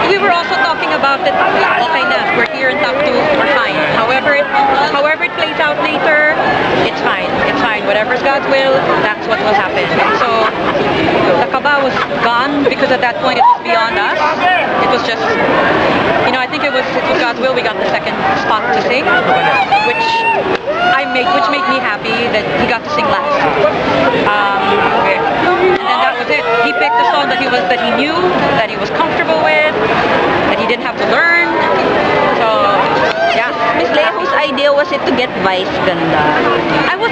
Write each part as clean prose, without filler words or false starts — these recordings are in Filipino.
We were also talking about it. Okay na, we're here in top 2, we're fine. However it plays out later, it's fine. It's fine. Whatever's God's will, that's what will happen. So the kaba was gone because at that point it was beyond us. It was just, I think it was God's will. We got the second spot to sing, which made me happy that he got to sing last. And then that was it. He picked a song that he knew, that he was comfortable with, that he didn't have to learn. So yeah. Miss Leia, whose idea was it to get Vice ganda?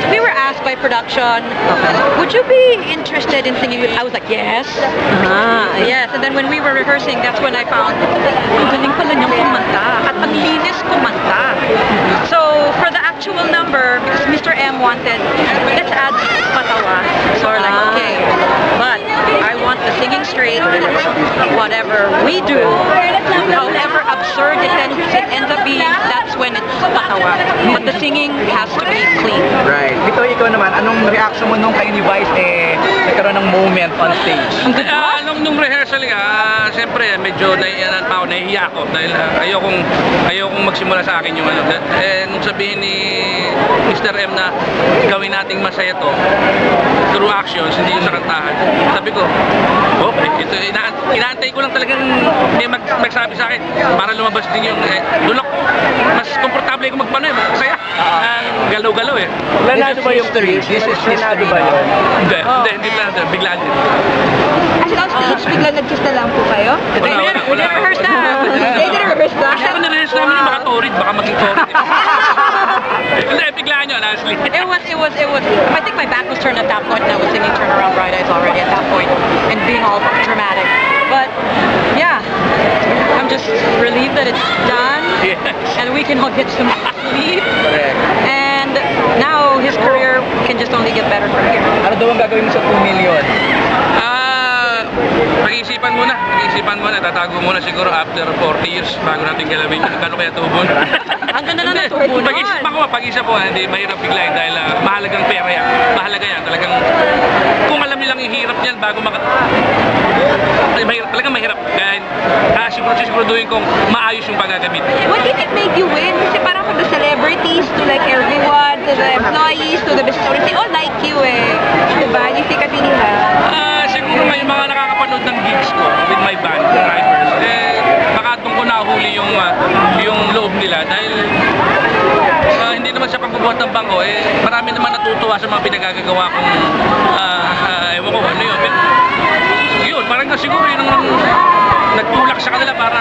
We were asked by production, would you be interested in singing? I was like, yes. Yes. And then when we were rehearsing, that's when I found, ang galing pala niyang kumanta. At ang linis kumanta. So, for the actual number, because Mr. M wanted, let's add patawa. So we're like, okay. But I want the singing straight. Whatever we do, however absurd it ends up being, that's when it's patawa. But the singing has to be clean. Right. Ito, ikaw naman, anong reaction mo nung kayo ni Vice nagkaroon ng moment on stage? Nung rehearsal siyempre medyo nahihiya ako dahil ayokong magsimula sa akin yung nung sabihin ni Mr. M na gawin nating masaya to through actions, hindi yung sa kantahan. Sabi ko, okay, ito inaantay ko lang talagang may magsabi sa akin para lumabas din yung doon ako mas komportable ako magpano masaya. Galaw-galaw Planado ba yung This is planado ba yun? Hindi planado, biglaan din. As in, on stage, bigla nag-kiss na lang po kayo? We didn't rehearse na. They didn't rehearse na? Actually, na-rehearse namin yung baka torrid, baka maging torrid. Hindi, biglaan yun, honestly. It was, I think my back was turned at that point and I was singing Turn Around Bright Eyes already at that point and being all dramatic. But, yeah, I'm just relieved that it's done and we can all get some sleep. And now his career can just only get better from here. Ano daw ang gagawin mo sa 2 million? Pag-isipan muna, tatago muna siguro after 40 years bago natin galawin yung kano kaya tubon. Ang ganda na tubo nun. Pag-isip ko, hindi mahirap biglayin dahil mahalagang pera yan. Mahalaga yan, talagang kung alam nilang ihirap yan bago mahirap. Kaya siguraduhin kong maayos yung paggagamit. What did it make you win? Kasi parang from the celebrities to like everyone, to the employees, to the business owners, they all like you Diba? Yung sikat nila. Siguro may mga nakakapanood ng gigs ko with my band, Drivers. Baka doon ko nahuli yung loob nila dahil hindi naman sa pagbubuhat ng bangko, marami naman natutuwa sa mga pinagagagawa kong ewan ko ano yun. Yun, parang siguro yun ang nagtulak sa kanila para